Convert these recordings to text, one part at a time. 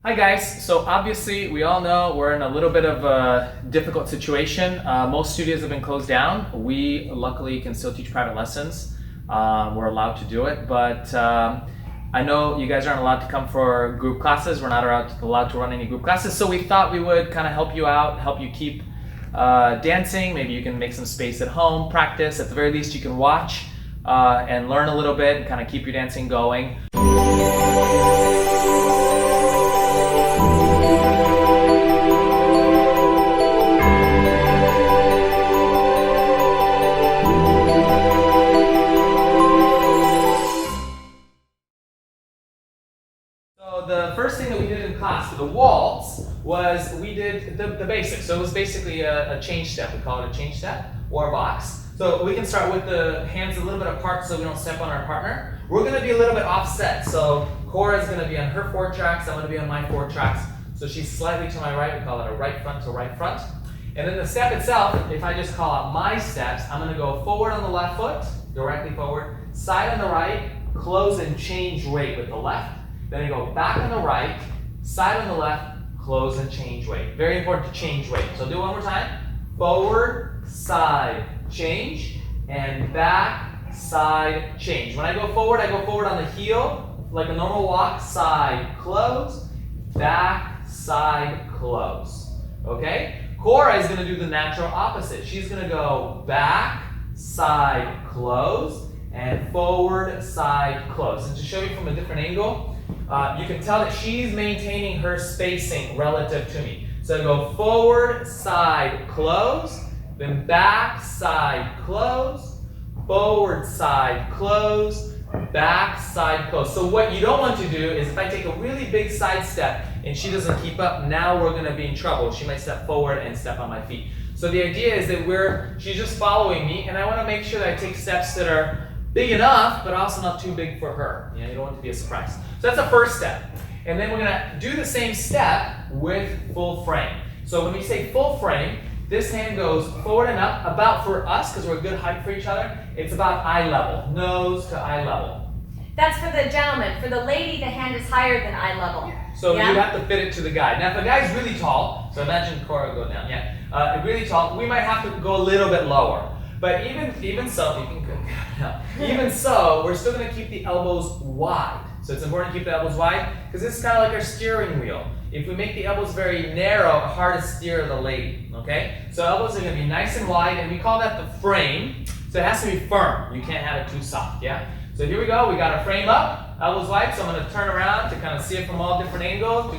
Hi guys, so obviously we all know we're in a little bit of a difficult situation. Most studios have been closed down. We luckily can still teach private lessons. We're allowed to do it, but I know you guys aren't allowed to come for group classes. We're not allowed to run any group classes, so we thought we would kind of help you out, help you keep dancing. Maybe you can make some space at home, practice. At the very least you can watch and learn a little bit and kind of keep your dancing going. So the first thing that we did in class for the waltz was we did the basics. So it was basically a change step. We call it a change step or a box. So we can start with the hands a little bit apart so we don't step on our partner. We're going to be a little bit offset. So Kora is going to be on her 4 tracks. I'm going to be on my 4 tracks. So she's slightly to my right. We call it a right front to right front. And then the step itself, if I just call out my steps, I'm going to go forward on the left foot, directly forward, side on the right, close and change weight with the left. Then I go back on the right, side on the left, close and change weight. Very important to change weight. So do it one more time. Forward, side, change, and back, side, change. When I go forward on the heel, like a normal walk, side, close, back, side, close. Okay? Kora is going to do the natural opposite. She's going to go back, side, close, and forward, side, close. And to show you from a different angle, you can tell that she's maintaining her spacing relative to me. So I go forward, side, close, then back, side, close, forward, side, close, back, side, close. So what you don't want to do is if I take a really big side step and she doesn't keep up, now we're going to be in trouble. She might step forward and step on my feet. So the idea is that she's just following me, and I want to make sure that I take steps that are big enough, but also not too big for her. You don't want it to be a surprise. So that's the first step. And then we're going to do the same step with full frame. So when we say full frame, this hand goes forward and up, about for us, because we're a good height for each other, it's about eye level, nose to eye level. That's for the gentleman. For the lady, the hand is higher than eye level. So you have to fit it to the guy. Now if a guy's really tall, so imagine Kora go down, really tall, we might have to go a little bit lower. But even so, we're still going to keep the elbows wide. So it's important to keep the elbows wide because this is kind of like our steering wheel. If we make the elbows very narrow, hard to steer the lady. Okay? So elbows are going to be nice and wide, and we call that the frame. So it has to be firm. You can't have it too soft. Yeah? So here we go. We got our frame up, elbows wide. So I'm going to turn around to kind of see it from all different angles.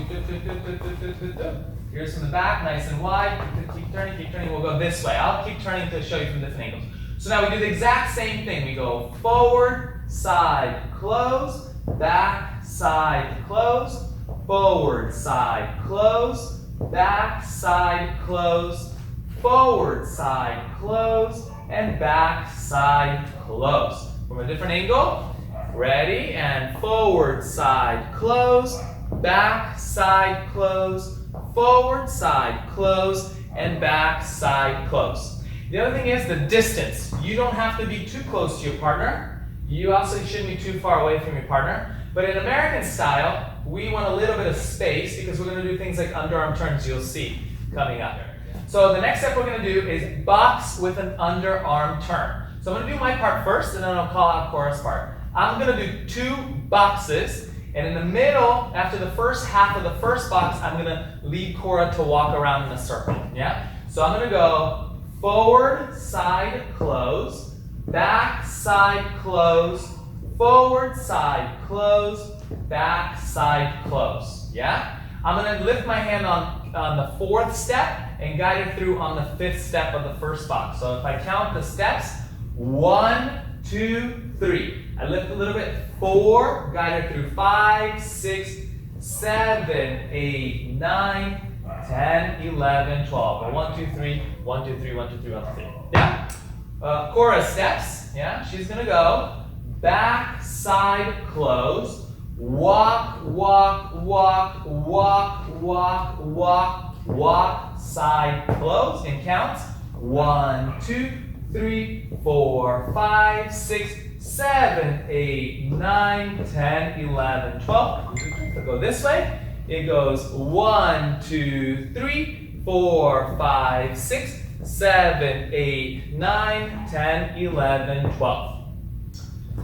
Here's from the back, nice and wide. Keep turning. We'll go this way. I'll keep turning to show you from different angles. So now we do the exact same thing. We go forward, side, close, back, side, close, forward, side, close, back, side, close, forward, side, close, and back, side, close. From a different angle. Ready? And forward, side, close, back, side, close, forward, side, close, and back, side, close. The other thing is the distance. You don't have to be too close to your partner. You also shouldn't be too far away from your partner. But in American style, we want a little bit of space because we're going to do things like underarm turns you'll see coming up. So the next step we're going to do is box with an underarm turn. So I'm going to do my part first, and then I'll call out Kora's part. I'm going to do 2 boxes. And in the middle, after the first half of the first box, I'm going to lead Kora to walk around in a circle. Yeah? So I'm going to go forward, side, close, back, side, close, forward, side, close, back, side, close. Yeah? I'm going to lift my hand on the 4th step and guide it through on the 5th step of the first box. So if I count the steps, 1, 2, 3. I lift a little bit, 4, guide it through 5, 6, 7, 8, 9, 10, 11, 12. 1, 2, 3, 1, 2, 3, 1, 2, 3, 1, 2, 3. Yeah? Kora steps. Yeah? She's going to go back, side, close, walk, walk, walk, walk, walk, walk, walk, side, close, and count. 1, 2, 3, 4, 5, 6, 7, 8, 9, 10, 11, 12. So go this way. it goes 1, 2, 3, 4, 5, 6, 7, 8, 9, 10, 11, 12.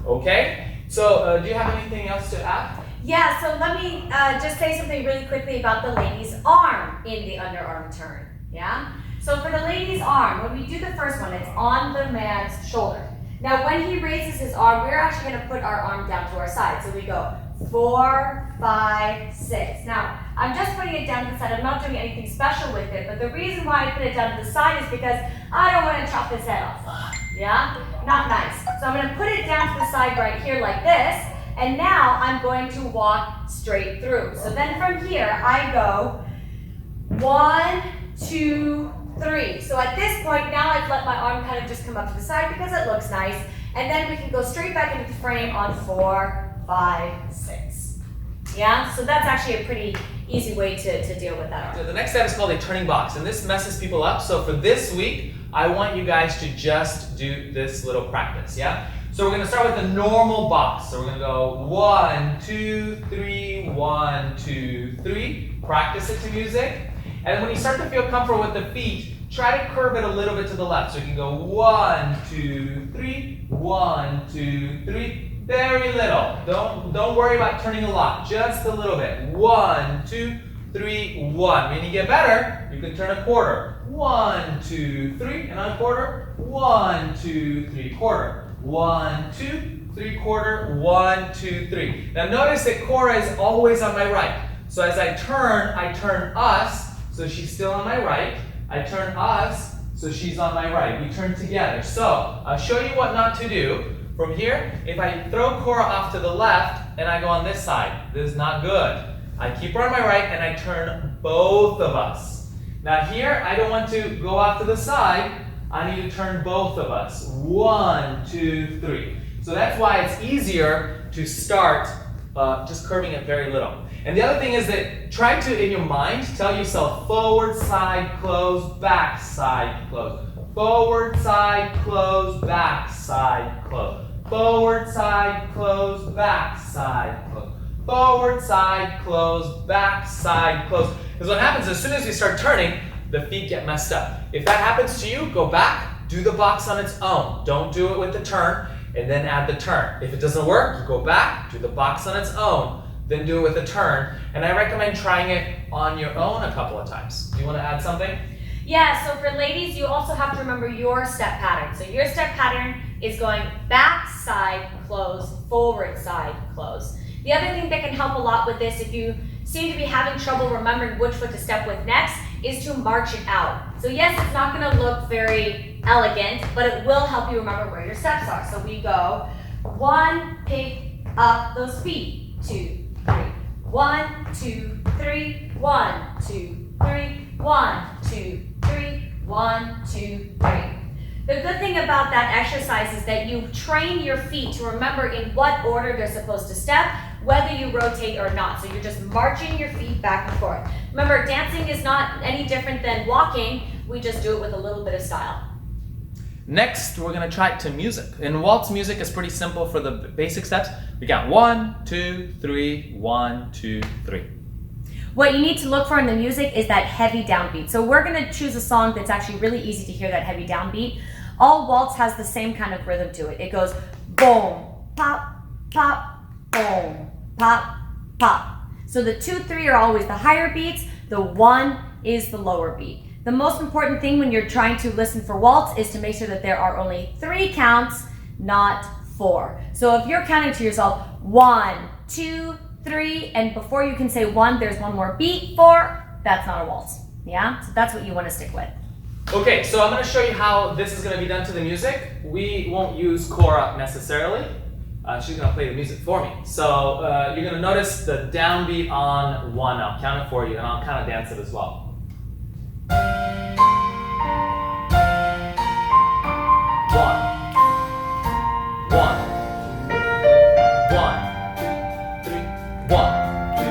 Okay? So do you have anything else to add? Yeah, so let me just say something really quickly about the lady's arm in the underarm turn. Yeah? So for the lady's arm, when we do the first one, it's on the man's shoulder. Now when he raises his arm, we're actually going to put our arm down to our side. So we go 4, 5, 6. Now, I'm just putting it down to the side. I'm not doing anything special with it, but the reason why I put it down to the side is because I don't want to chop his head off. Yeah? Not nice. So I'm going to put it down to the side right here like this, and now I'm going to walk straight through. So then from here, I go 1, 2, 3. So at this point, now I've let my arm kind of just come up to the side because it looks nice, and then we can go straight back into the frame on 4, 5, 6. Yeah, so that's actually a pretty easy way to deal with that arm. So the next step is called a turning box, and this messes people up. So for this week, I want you guys to just do this little practice, yeah? So we're gonna start with the normal box. So we're gonna go 1, 2, 3, 1, 2, 3. Practice it to music. And when you start to feel comfortable with the feet, try to curve it a little bit to the left. So you can go 1, 2, 3, 1, 2, 3. Very little. Don't worry about turning a lot. Just a little bit. 1, 2, 3, 1. When you get better, you can turn a quarter. 1, 2, 3, and a quarter. 1, 2, 3, quarter. 1, 2, 3, quarter. 1, 2, 3. Now notice that Kora is always on my right. So as I turn us, so she's still on my right. I turn us, so she's on my right. We turn together. So I'll show you what not to do. From here, if I throw Kora off to the left and I go on this side, this is not good. I keep her on my right and I turn both of us. Now here, I don't want to go off to the side. I need to turn both of us. 1, 2, 3. So that's why it's easier to start just curving it very little. And the other thing is that try to, in your mind, tell yourself forward, side, close, back, side, close. Forward, side, close, back, side, close. Forward, side, close, back, side, close. Forward, side, close, back, side, close. Because what happens as soon as we start turning, the feet get messed up. If that happens to you, go back, do the box on its own. Don't do it with the turn, and then add the turn. If it doesn't work, you go back, do the box on its own, then do it with a turn. And I recommend trying it on your own a couple of times. Do you want to add something? Yeah, so for ladies, you also have to remember your step pattern. So your step pattern is going back, side, close, forward, side, close. The other thing that can help a lot with this, if you seem to be having trouble remembering which foot to step with next, is to march it out. So yes, it's not going to look very elegant, but it will help you remember where your steps are. So we go 1, pick up those feet, 2, 3. 1, 2, 3, 1, 2, 3, 1, 2, 3, 1, 2, 3. The good thing about that exercise is that you train your feet to remember in what order they're supposed to step, whether you rotate or not. So you're just marching your feet back and forth. Remember, dancing is not any different than walking. We just do it with a little bit of style. Next, we're going to try it to music. And waltz music is pretty simple for the basic steps. We got 1, 2, 3, 1, 2, 3. What you need to look for in the music is that heavy downbeat. So we're going to choose a song that's actually really easy to hear that heavy downbeat. All waltz has the same kind of rhythm to it. It goes boom, pop, pop, boom, pop, pop. So the 2, 3 are always the higher beats. The 1 is the lower beat. The most important thing when you're trying to listen for waltz is to make sure that there are only 3 counts, not 4. So if you're counting to yourself 1, 2, 3, and before you can say 1, there's one more beat, 4, that's not a waltz. Yeah? So that's what you want to stick with. Okay, so I'm going to show you how this is going to be done to the music. We won't use Kora necessarily. She's going to play the music for me. So you're going to notice the downbeat on 1. I'll count it for you, and I'll kind of dance it as well. 1, 1, 1, 2, 3, 1, 2.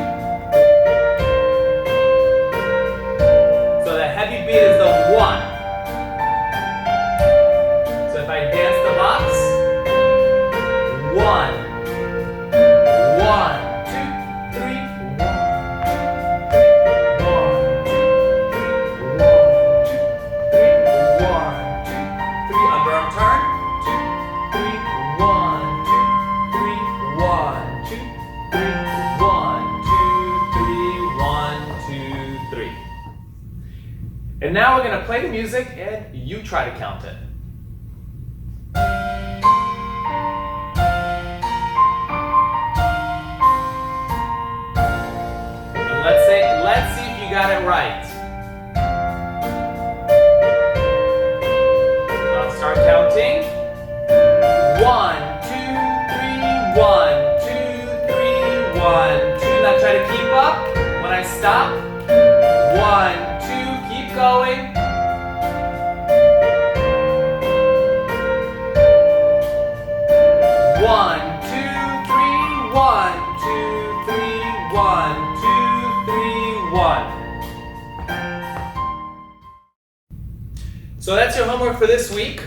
So the heavy beat is the 1. So if I dance the box, 1, 1, 2, 3, 1, And now we're going to play the music and you try to count it. And let's see if you got it right. I'll start counting. 1, 2, 3, 1, 2, 3, 1, 2. Now try to keep up. When I stop, 1, 2, keep going. 1, 2, 3, 1, 2, 3, 1, 2, 3, 1. So that's your homework for this week.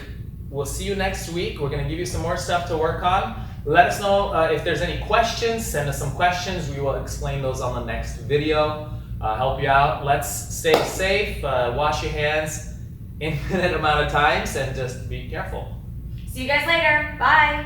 We'll see you next week. We're going to give you some more stuff to work on. Let us know if there's any questions. Send us some questions. We will explain those on the next video. Help you out. Let's stay safe. Wash your hands infinite amount of times and just be careful. See you guys later. Bye.